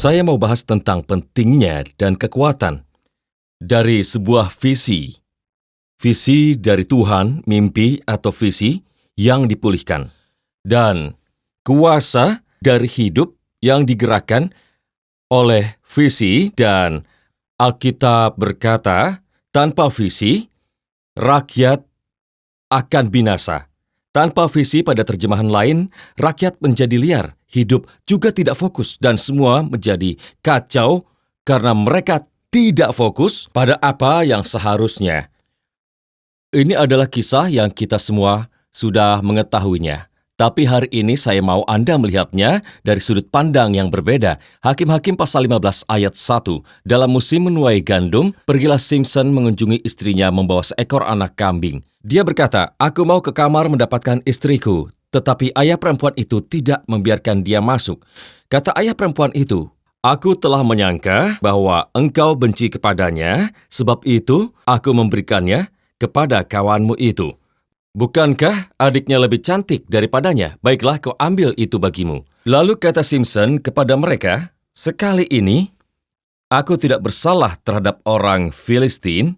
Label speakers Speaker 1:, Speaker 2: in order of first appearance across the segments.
Speaker 1: Saya mau bahas tentang pentingnya dan kekuatan dari sebuah visi. Visi dari Tuhan, mimpi atau visi yang dipulihkan. Dan kuasa dari hidup yang digerakkan oleh visi, dan Alkitab berkata, tanpa visi, rakyat akan binasa. Tanpa visi, pada terjemahan lain, rakyat menjadi liar, hidup juga tidak fokus, dan semua menjadi kacau karena mereka tidak fokus pada apa yang seharusnya. Ini adalah kisah yang kita semua sudah mengetahuinya. Tapi hari ini saya mau Anda melihatnya dari sudut pandang yang berbeda. Hakim-Hakim pasal 15 ayat 1. Dalam musim menuai gandum, pergilah Simson mengunjungi istrinya membawa seekor anak kambing. Dia berkata, "Aku mau ke kamar mendapatkan istriku." Tetapi ayah perempuan itu tidak membiarkan dia masuk. Kata ayah perempuan itu, "Aku telah menyangka bahwa engkau benci kepadanya, sebab itu aku memberikannya kepada kawanmu itu. Bukankah adiknya lebih cantik daripadanya? Baiklah, kau ambil itu bagimu." Lalu kata Simson kepada mereka, "Sekali ini, aku tidak bersalah terhadap orang Filistin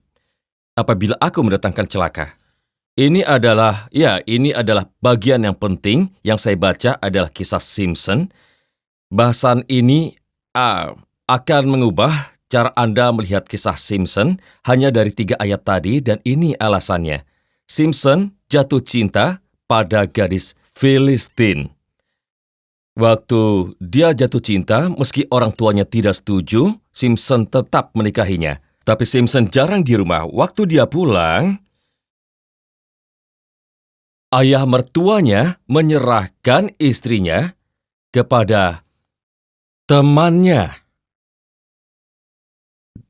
Speaker 1: apabila aku mendatangkan celaka." Ini adalah bagian yang penting yang saya baca adalah kisah Simson. Bahasan ini akan mengubah cara Anda melihat kisah Simson hanya dari 3 ayat tadi, dan ini alasannya. Simson jatuh cinta pada gadis Filistin. Waktu dia jatuh cinta, meski orang tuanya tidak setuju, Simson tetap menikahinya. Tapi Simson jarang di rumah. Waktu dia pulang, ayah mertuanya menyerahkan istrinya kepada temannya.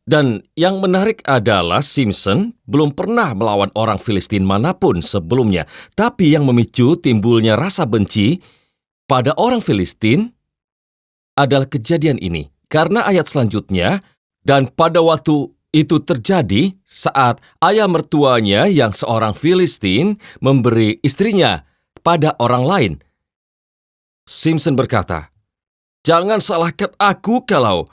Speaker 1: Dan yang menarik adalah Simson belum pernah melawan orang Filistin manapun sebelumnya. Tapi yang memicu timbulnya rasa benci pada orang Filistin adalah kejadian ini. Karena ayat selanjutnya, dan pada waktu itu terjadi saat ayah mertuanya yang seorang Filistin memberi istrinya pada orang lain. Simson berkata, "Jangan salahkan aku kalau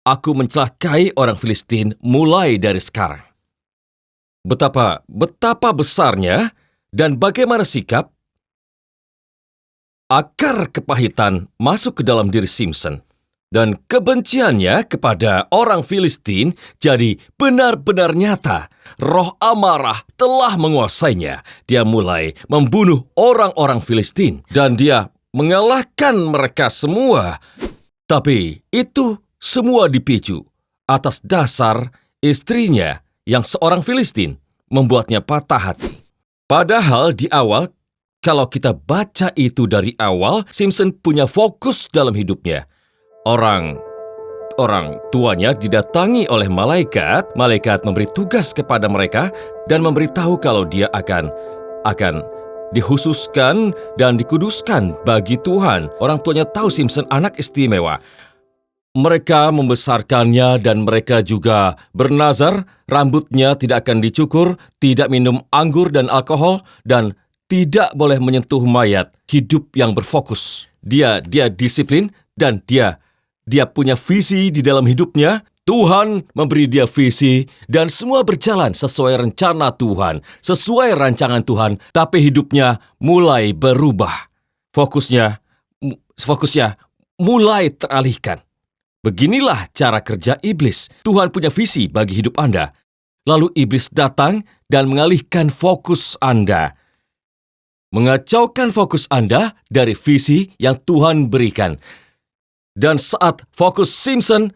Speaker 1: aku mencelakai orang Filistin mulai dari sekarang." Betapa besarnya dan bagaimana sikap akar kepahitan masuk ke dalam diri Simson. Dan kebenciannya kepada orang Filistin jadi benar-benar nyata. Roh amarah telah menguasainya. Dia mulai membunuh orang-orang Filistin dan dia mengalahkan mereka semua. Tapi itu semua dipicu atas dasar istrinya yang seorang Filistin membuatnya patah hati. Padahal di awal, kalau kita baca itu dari awal, Simson punya fokus dalam hidupnya. Orang tuanya didatangi oleh malaikat memberi tugas kepada mereka dan memberitahu kalau dia akan dikhususkan dan dikuduskan bagi Tuhan. Orang tuanya tahu Simson anak istimewa. Mereka membesarkannya dan mereka juga bernazar, rambutnya tidak akan dicukur, tidak minum anggur dan alkohol, dan tidak boleh menyentuh mayat. Hidup yang berfokus. Dia disiplin dan dia punya visi di dalam hidupnya. Tuhan memberi dia visi dan semua berjalan sesuai rencana Tuhan, sesuai rancangan Tuhan, tapi hidupnya mulai berubah. Fokusnya mulai teralihkan. Beginilah cara kerja iblis. Tuhan punya visi bagi hidup Anda. Lalu iblis datang dan mengalihkan fokus Anda. Mengacaukan fokus Anda dari visi yang Tuhan berikan. Dan saat fokus Simson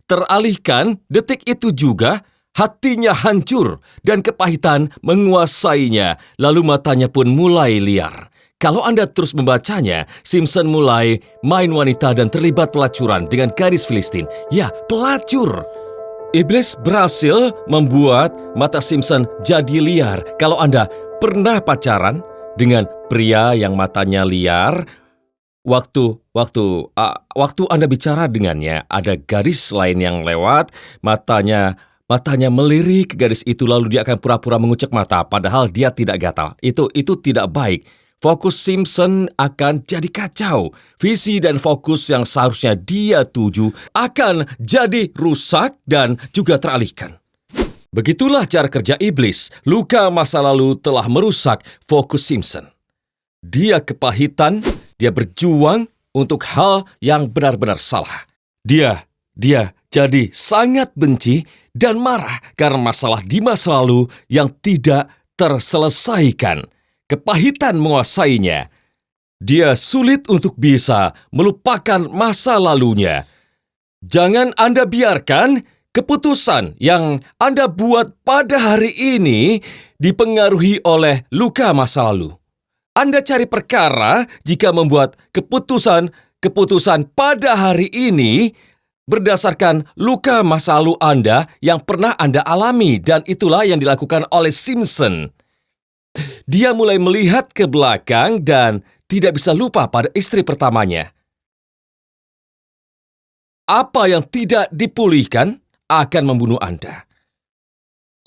Speaker 1: teralihkan, detik itu juga hatinya hancur dan kepahitan menguasainya. Lalu matanya pun mulai liar. Kalau Anda terus membacanya, Simson mulai main wanita dan terlibat pelacuran dengan gadis Filistin. Ya, pelacur. Iblis berhasil membuat mata Simson jadi liar. Kalau Anda pernah pacaran dengan pria yang matanya liar, Waktu Anda bicara dengannya, ada gadis lain yang lewat, matanya melirik ke gadis itu, lalu dia akan pura-pura mengucek mata, padahal dia tidak gatal. Itu tidak baik. fokus Simpson akan jadi kacau. Visi dan fokus yang seharusnya dia tuju akan jadi rusak dan juga teralihkan. Begitulah cara kerja iblis. Luka masa lalu telah merusak fokus Simpson. Dia kepahitan, dia berjuang untuk hal yang benar-benar salah. Dia jadi sangat benci dan marah karena masalah di masa lalu yang tidak terselesaikan. Kepahitan menguasainya. Dia sulit untuk bisa melupakan masa lalunya. Jangan Anda biarkan keputusan yang Anda buat pada hari ini dipengaruhi oleh luka masa lalu. Anda cari perkara jika membuat keputusan pada hari ini berdasarkan luka masa lalu Anda yang pernah Anda alami, dan itulah yang dilakukan oleh Simpson. Dia mulai melihat ke belakang dan tidak bisa lupa pada istri pertamanya. Apa yang tidak dipulihkan akan membunuh Anda.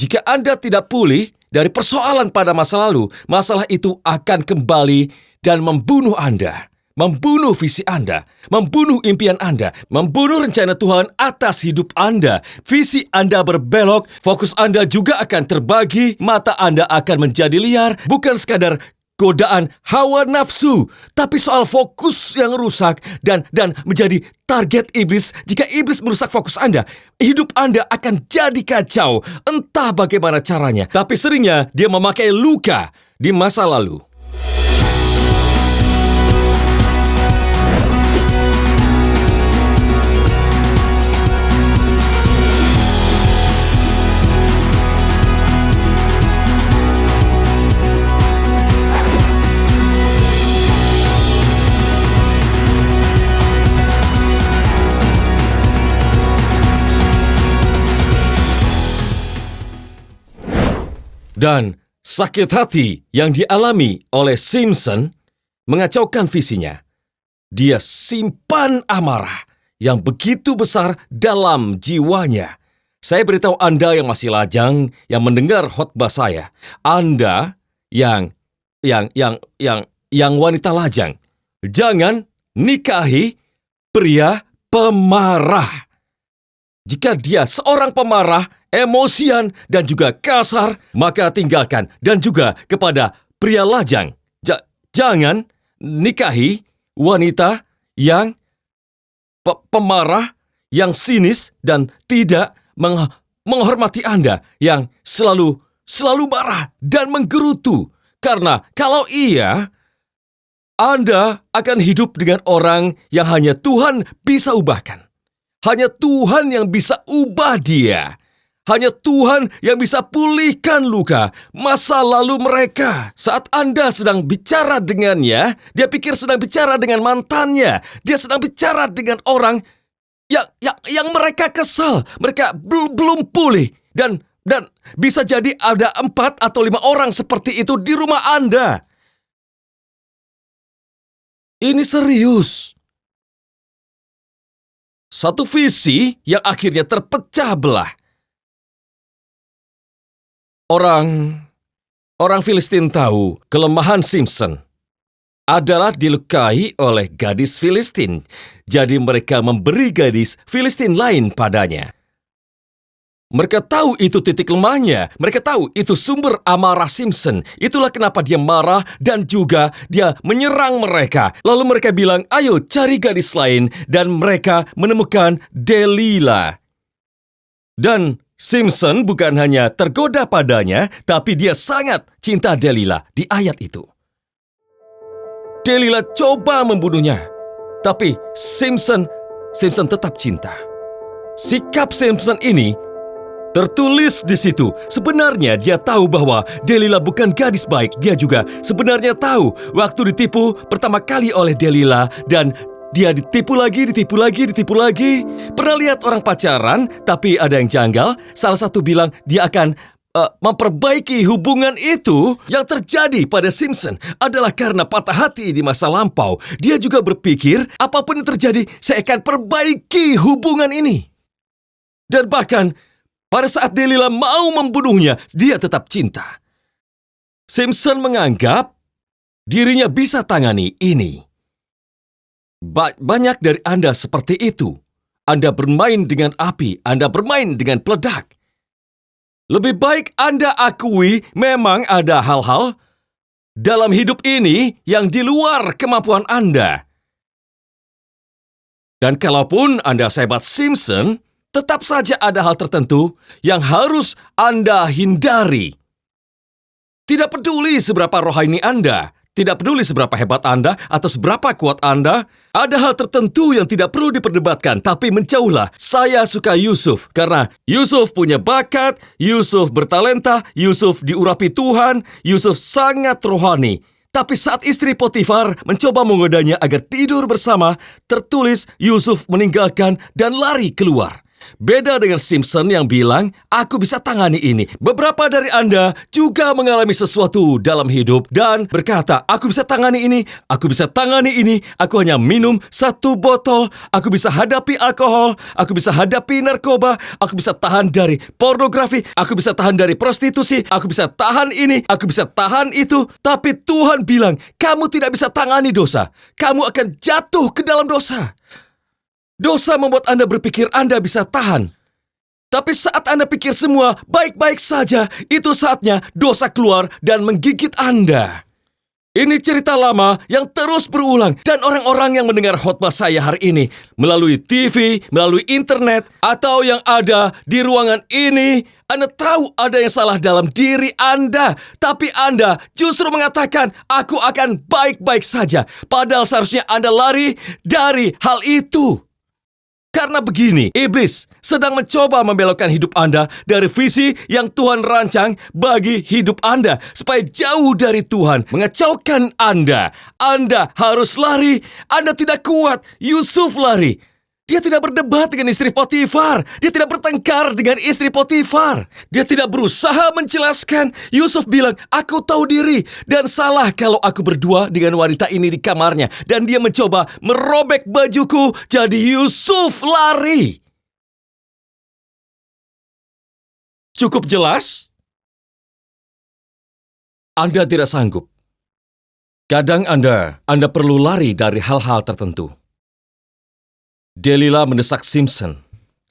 Speaker 1: Jika Anda tidak pulih dari persoalan pada masa lalu, masalah itu akan kembali dan membunuh Anda. Membunuh visi Anda, membunuh impian Anda, membunuh rencana Tuhan atas hidup Anda. Visi Anda berbelok, fokus Anda juga akan terbagi, mata Anda akan menjadi liar, bukan sekadar godaan hawa nafsu, tapi soal fokus yang rusak dan menjadi target iblis. Jika iblis merusak fokus Anda, hidup Anda akan jadi kacau. Entah bagaimana caranya, tapi seringnya dia memakai luka di masa lalu. Dan sakit hati yang dialami oleh Simpson mengacaukan visinya. Dia simpan amarah yang begitu besar dalam jiwanya. Saya beritahu Anda yang masih lajang, yang mendengar khotbah saya, Anda yang wanita lajang, jangan nikahi pria pemarah. Jika dia seorang pemarah, emosian, dan juga kasar, maka tinggalkan. Dan juga kepada pria lajang, jangan nikahi wanita yang pemarah, yang sinis, dan tidak menghormati Anda, yang selalu marah dan menggerutu. Karena kalau iya, Anda akan hidup dengan orang yang hanya Tuhan bisa ubahkan. Hanya Tuhan yang bisa ubah dia. Hanya Tuhan yang bisa pulihkan luka masa lalu mereka. Saat Anda sedang bicara dengannya, dia pikir sedang bicara dengan mantannya. Dia sedang bicara dengan orang yang mereka kesal. Mereka belum pulih. Dan bisa jadi ada 4 atau 5 orang seperti itu di rumah Anda. Ini serius. Satu visi yang akhirnya terpecah belah. Orang Filistin tahu kelemahan Simpson adalah dilukai oleh gadis Filistin. Jadi mereka memberi gadis Filistin lain padanya. Mereka tahu itu titik lemahnya. Mereka tahu itu sumber amarah Simpson. Itulah kenapa dia marah dan juga dia menyerang mereka. Lalu mereka bilang, ayo cari gadis lain. Dan mereka menemukan Delilah. Dan Simpson bukan hanya tergoda padanya, tapi dia sangat cinta Delilah di ayat itu. Delilah coba membunuhnya. Tapi Simpson tetap cinta. Sikap Simpson ini tertulis di situ. Sebenarnya dia tahu bahwa Delilah bukan gadis baik. Dia juga sebenarnya tahu waktu ditipu pertama kali oleh Delilah dan dia ditipu lagi. Pernah lihat orang pacaran, tapi ada yang janggal. Salah satu bilang dia akan memperbaiki hubungan itu. Yang terjadi pada Simpson adalah karena patah hati di masa lampau. Dia juga berpikir, apapun yang terjadi, saya akan perbaiki hubungan ini. Dan bahkan pada saat Delilah mau membunuhnya, dia tetap cinta. Simpson menganggap dirinya bisa tangani ini. Banyak dari Anda seperti itu. Anda bermain dengan api, Anda bermain dengan peledak. Lebih baik Anda akui memang ada hal-hal dalam hidup ini yang di luar kemampuan Anda. Dan kalaupun Anda sehebat Simpson, tetap saja ada hal tertentu yang harus Anda hindari. Tidak peduli seberapa rohani Anda, tidak peduli seberapa hebat Anda atau seberapa kuat Anda, ada hal tertentu yang tidak perlu diperdebatkan, tapi menjauhlah. Saya suka Yusuf, karena Yusuf punya bakat, Yusuf bertalenta, Yusuf diurapi Tuhan, Yusuf sangat rohani. Tapi saat istri Potifar mencoba menggodanya agar tidur bersama, tertulis Yusuf meninggalkan dan lari keluar. Beda dengan Simpson yang bilang, aku bisa tangani ini. Beberapa dari Anda juga mengalami sesuatu dalam hidup dan berkata, aku bisa tangani ini, aku bisa tangani ini, aku hanya minum 1 botol, aku bisa hadapi alkohol, aku bisa hadapi narkoba, aku bisa tahan dari pornografi, aku bisa tahan dari prostitusi, aku bisa tahan ini, aku bisa tahan itu. Tapi Tuhan bilang, kamu tidak bisa tangani dosa. Kamu akan jatuh ke dalam dosa. Dosa membuat Anda berpikir Anda bisa tahan. Tapi saat Anda pikir semua baik-baik saja, itu saatnya dosa keluar dan menggigit Anda. Ini cerita lama yang terus berulang, dan orang-orang yang mendengar khotbah saya hari ini melalui TV, melalui internet, atau yang ada di ruangan ini, Anda tahu ada yang salah dalam diri Anda, tapi Anda justru mengatakan, aku akan baik-baik saja. Padahal seharusnya Anda lari dari hal itu. Karena begini, iblis sedang mencoba membelokkan hidup Anda dari visi yang Tuhan rancang bagi hidup Anda, supaya jauh dari Tuhan, mengacaukan Anda. Anda harus lari, Anda tidak kuat. Yusuf lari. Dia tidak berdebat dengan istri Potifar. Dia tidak bertengkar dengan istri Potifar. Dia tidak berusaha menjelaskan. Yusuf bilang, aku tahu diri dan salah kalau aku berdua dengan wanita ini di kamarnya. Dan dia mencoba merobek bajuku. Jadi Yusuf lari. Cukup jelas? Anda tidak sanggup. Kadang Anda perlu lari dari hal-hal tertentu. Delila mendesak Simpson.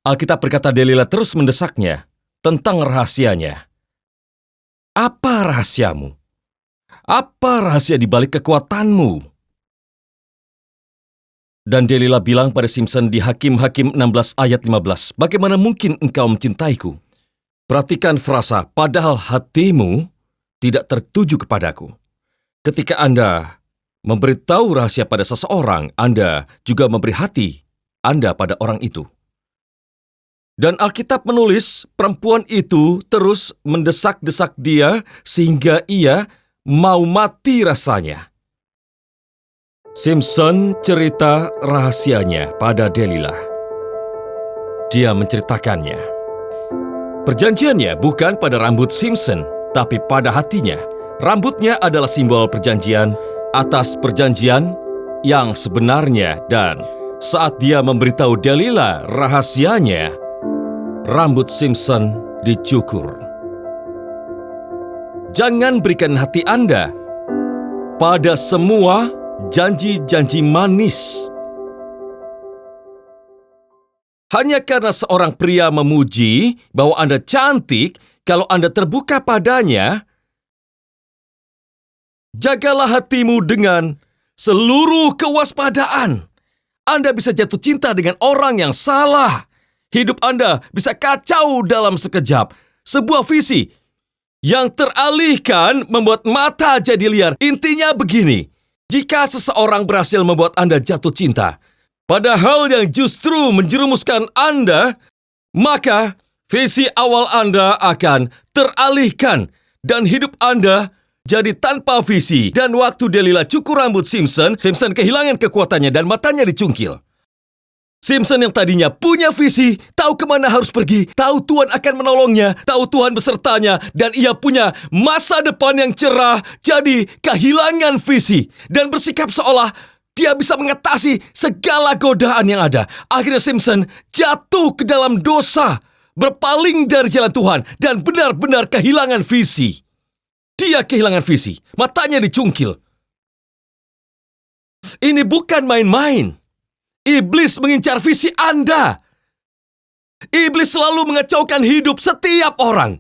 Speaker 1: Alkitab berkata Delila terus mendesaknya tentang rahasianya. Apa rahasiamu? Apa rahasia di balik kekuatanmu? Dan Delila bilang pada Simpson di Hakim-Hakim 16 ayat 15, bagaimana mungkin engkau mencintaiku? Perhatikan frasa, padahal hatimu tidak tertuju kepadaku. Ketika Anda memberitahu rahasia pada seseorang, Anda juga memberi hati Anda pada orang itu. Dan Alkitab menulis, perempuan itu terus mendesak-desak dia sehingga ia mau mati rasanya. Simpson cerita rahasianya pada Delila. Dia menceritakannya. Perjanjiannya bukan pada rambut Simpson, tapi pada hatinya. Rambutnya adalah simbol perjanjian atas perjanjian yang sebenarnya, dan saat dia memberitahu Delila rahasianya, rambut Simpson dicukur. Jangan berikan hati Anda pada semua janji-janji manis. Hanya karena seorang pria memuji bahwa Anda cantik, kalau Anda terbuka padanya, jagalah hatimu dengan seluruh kewaspadaan. Anda bisa jatuh cinta dengan orang yang salah. Hidup Anda bisa kacau dalam sekejap. Sebuah visi yang teralihkan membuat mata jadi liar. Intinya begini, jika seseorang berhasil membuat Anda jatuh cinta pada hal yang justru menjerumuskan Anda, maka visi awal Anda akan teralihkan dan hidup Anda jadi tanpa visi. Dan waktu Delila cukur rambut Simpson kehilangan kekuatannya dan matanya dicungkil. Simpson yang tadinya punya visi, tahu kemana harus pergi, tahu Tuhan akan menolongnya, tahu Tuhan besertanya, dan ia punya masa depan yang cerah, jadi kehilangan visi dan bersikap seolah dia bisa mengatasi segala godaan yang ada. Akhirnya Simpson jatuh ke dalam dosa, berpaling dari jalan Tuhan, dan benar-benar kehilangan visi. Dia kehilangan visi, matanya dicungkil. Ini bukan main-main. Iblis mengincar visi Anda. Iblis selalu mengacaukan hidup setiap orang.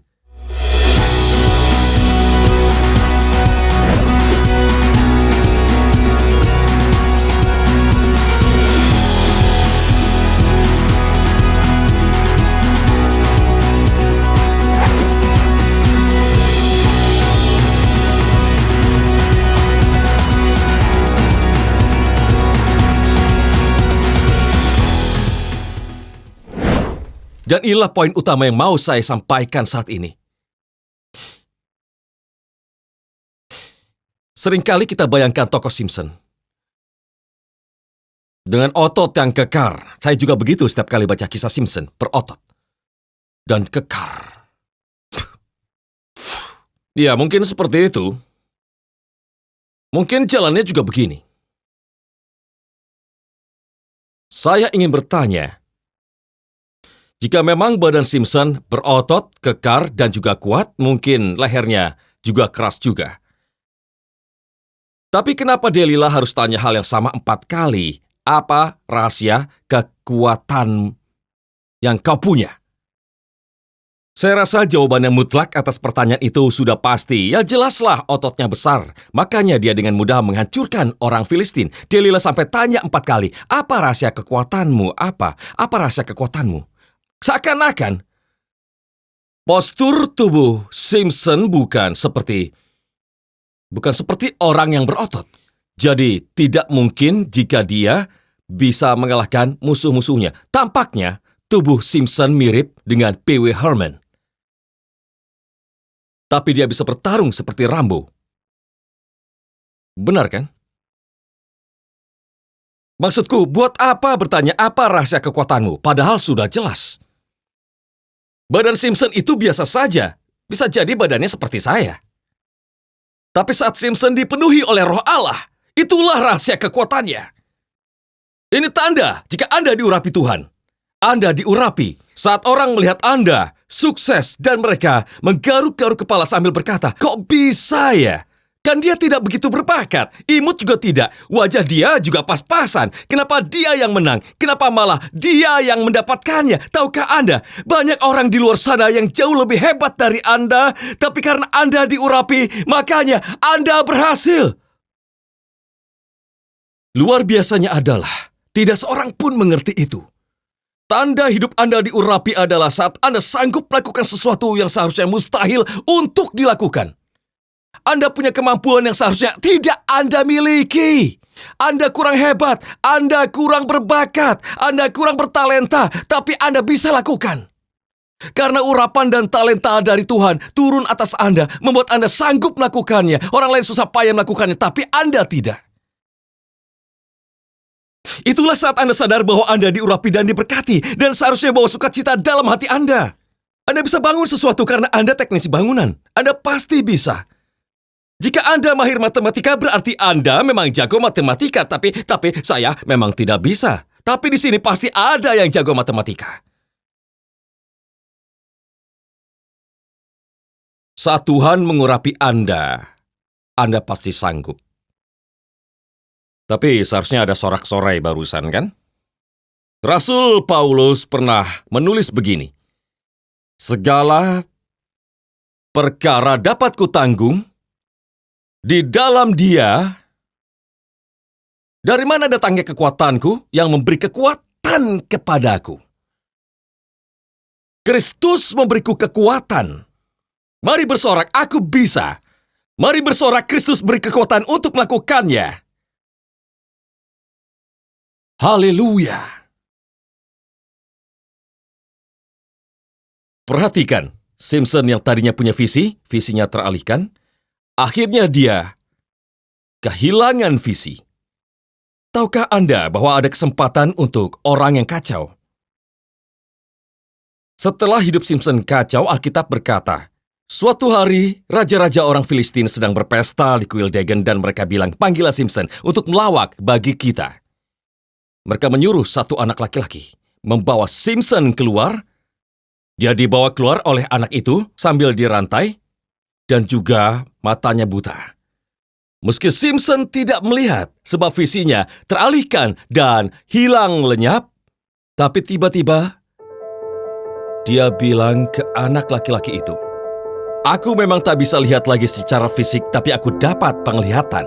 Speaker 1: Dan inilah poin utama yang mau saya sampaikan saat ini. Seringkali kita bayangkan tokoh Simpson dengan otot yang kekar. Saya juga begitu setiap kali baca kisah Simpson, berotot dan kekar. Ya, mungkin seperti itu. Mungkin jalannya juga begini. Saya ingin bertanya, jika memang badan Simpson berotot, kekar, dan juga kuat, mungkin lehernya juga keras juga. Tapi kenapa Delila harus tanya hal yang sama 4 kali? Apa rahasia kekuatan yang kau punya? Saya rasa jawabannya mutlak atas pertanyaan itu sudah pasti. Ya jelaslah ototnya besar. Makanya dia dengan mudah menghancurkan orang Filistin. Delila sampai tanya 4 kali, apa rahasia kekuatanmu? Apa rahasia kekuatanmu? Seakan-akan postur tubuh Simpson bukan seperti orang yang berotot. Jadi tidak mungkin jika dia bisa mengalahkan musuh-musuhnya. Tampaknya tubuh Simpson mirip dengan Pee Wee Herman. Tapi dia bisa bertarung seperti Rambo. Benar kan? Maksudku, buat apa bertanya apa rahasia kekuatanmu? Padahal sudah jelas. Badan Simpson itu biasa saja. Bisa jadi badannya seperti saya. Tapi saat Simpson dipenuhi oleh Roh Allah, itulah rahasia kekuatannya. Ini tanda jika Anda diurapi Tuhan. Anda diurapi saat orang melihat Anda sukses dan mereka menggaruk-garuk kepala sambil berkata, "Kok bisa ya? Kan dia tidak begitu berbakat. Imut juga tidak. Wajah dia juga pas-pasan. Kenapa dia yang menang? Kenapa malah dia yang mendapatkannya? Tahukah Anda, banyak orang di luar sana yang jauh lebih hebat dari Anda, tapi karena Anda diurapi, makanya Anda berhasil." Luar biasanya adalah, tidak seorang pun mengerti itu. Tanda hidup Anda diurapi adalah saat Anda sanggup melakukan sesuatu yang seharusnya mustahil untuk dilakukan. Anda punya kemampuan yang seharusnya tidak Anda miliki. Anda kurang hebat, Anda kurang berbakat, Anda kurang bertalenta, tapi Anda bisa lakukan. Karena urapan dan talenta dari Tuhan turun atas Anda, membuat Anda sanggup melakukannya. Orang lain susah payah melakukannya, tapi Anda tidak. Itulah saat Anda sadar bahwa Anda diurapi dan diberkati, dan seharusnya bawa sukacita dalam hati Anda. Anda bisa bangun sesuatu karena Anda teknisi bangunan. Anda pasti bisa. Jika Anda mahir matematika, berarti Anda memang jago matematika, tapi saya memang tidak bisa. Tapi di sini pasti ada yang jago matematika. Saat Tuhan mengurapi Anda pasti sanggup. Tapi seharusnya ada sorak-sorai barusan, kan? Rasul Paulus pernah menulis begini, "Segala perkara dapat kutanggung di dalam Dia." Dari mana datangnya kekuatanku yang memberi kekuatan kepadaku? Kristus memberiku kekuatan. Mari bersorak, aku bisa. Mari bersorak, Kristus beri kekuatan untuk melakukannya. Haleluya. Perhatikan, Simpson yang tadinya punya visinya teralihkan. Akhirnya dia kehilangan visi. Tahukah Anda bahwa ada kesempatan untuk orang yang kacau? Setelah hidup Simpson kacau, Alkitab berkata, suatu hari, raja-raja orang Filistin sedang berpesta di kuil Dagon dan mereka bilang, "Panggillah Simpson untuk melawak bagi kita." Mereka menyuruh satu anak laki-laki membawa Simpson keluar. Dia dibawa keluar oleh anak itu sambil dirantai dan juga matanya buta. Meski Simpson tidak melihat sebab visinya teralihkan dan hilang lenyap, tapi tiba-tiba dia bilang ke anak laki-laki itu, "Aku memang tak bisa lihat lagi secara fisik, tapi aku dapat penglihatan.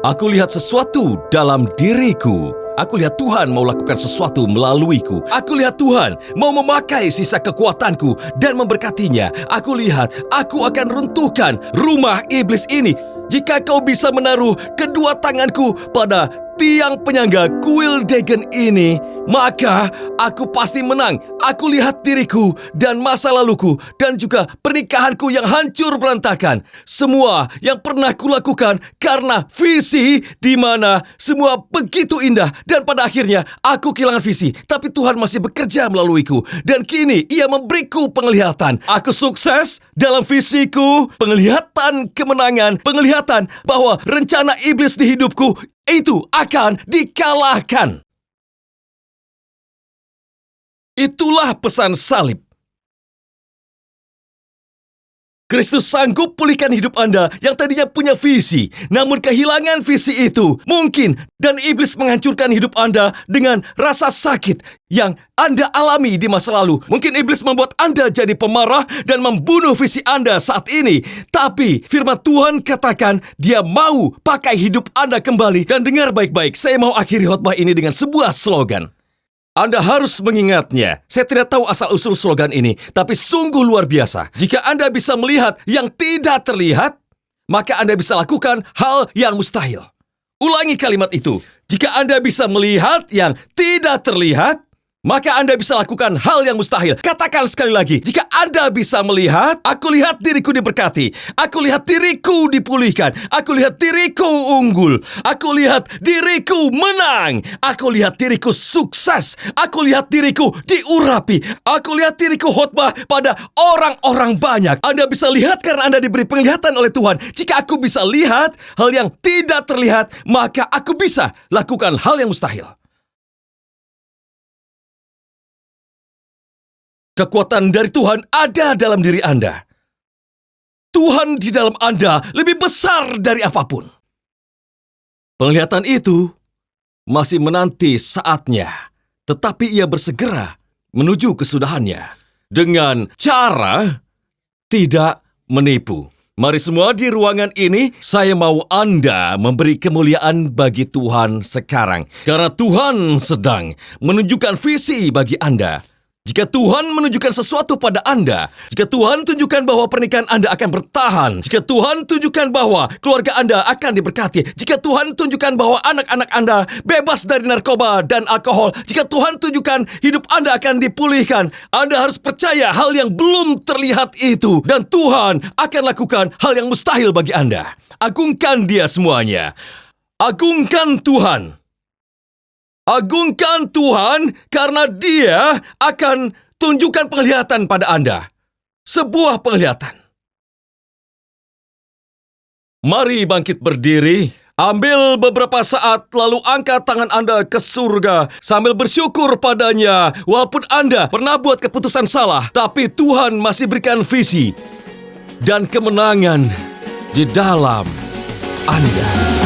Speaker 1: Aku lihat sesuatu dalam diriku. Aku lihat Tuhan mau lakukan sesuatu melaluiku. Aku lihat Tuhan mau memakai sisa kekuatanku dan memberkatinya. Aku lihat aku akan runtuhkan rumah iblis ini. Jika kau bisa menaruh kedua tanganku pada tiang penyangga kuil Dagon ini, maka aku pasti menang. Aku lihat diriku dan masa laluku dan juga pernikahanku yang hancur berantakan. Semua yang pernah kulakukan karena visi di mana semua begitu indah dan pada akhirnya aku kehilangan visi. Tapi Tuhan masih bekerja melaluiku dan kini Ia memberiku penglihatan. Aku sukses dalam visiku, penglihatan kemenangan, penglihatan bahwa rencana iblis di hidupku itu akan dikalahkan." Itulah pesan salib. Kristus sanggup pulihkan hidup Anda yang tadinya punya visi, namun kehilangan visi itu mungkin, dan iblis menghancurkan hidup Anda dengan rasa sakit yang Anda alami di masa lalu. Mungkin iblis membuat Anda jadi pemarah dan membunuh visi Anda saat ini. Tapi firman Tuhan katakan Dia mau pakai hidup Anda kembali. Dan dengar baik-baik, saya mau akhiri khotbah ini dengan sebuah slogan. Anda harus mengingatnya. Saya tidak tahu asal-usul slogan ini, tapi sungguh luar biasa. Jika Anda bisa melihat yang tidak terlihat, maka Anda bisa lakukan hal yang mustahil. Ulangi kalimat itu. Jika Anda bisa melihat yang tidak terlihat, maka Anda bisa lakukan hal yang mustahil. Katakan sekali lagi, jika Anda bisa melihat, aku lihat diriku diberkati. Aku lihat diriku dipulihkan. Aku lihat diriku unggul. Aku lihat diriku menang. Aku lihat diriku sukses. Aku lihat diriku diurapi. Aku lihat diriku khotbah pada orang-orang banyak. Anda bisa lihat karena Anda diberi penglihatan oleh Tuhan. Jika aku bisa lihat hal yang tidak terlihat, maka aku bisa lakukan hal yang mustahil. Kekuatan dari Tuhan ada dalam diri Anda. Tuhan di dalam Anda lebih besar dari apapun. Penglihatan itu masih menanti saatnya, tetapi Ia bersegera menuju kesudahannya dengan cara tidak menipu. Mari semua di ruangan ini, saya mau Anda memberi kemuliaan bagi Tuhan sekarang. Karena Tuhan sedang menunjukkan visi bagi Anda. Jika Tuhan menunjukkan sesuatu pada Anda, jika Tuhan tunjukkan bahwa pernikahan Anda akan bertahan, jika Tuhan tunjukkan bahwa keluarga Anda akan diberkati, jika Tuhan tunjukkan bahwa anak-anak Anda bebas dari narkoba dan alkohol, jika Tuhan tunjukkan hidup Anda akan dipulihkan, Anda harus percaya hal yang belum terlihat itu, dan Tuhan akan lakukan hal yang mustahil bagi Anda. Agungkan Dia semuanya. Agungkan Tuhan. Agungkan Tuhan karena Dia akan tunjukkan penglihatan pada Anda. Sebuah penglihatan. Mari bangkit berdiri, ambil beberapa saat lalu angkat tangan Anda ke surga sambil bersyukur padanya. Walaupun Anda pernah buat keputusan salah, tapi Tuhan masih berikan visi dan kemenangan di dalam Anda.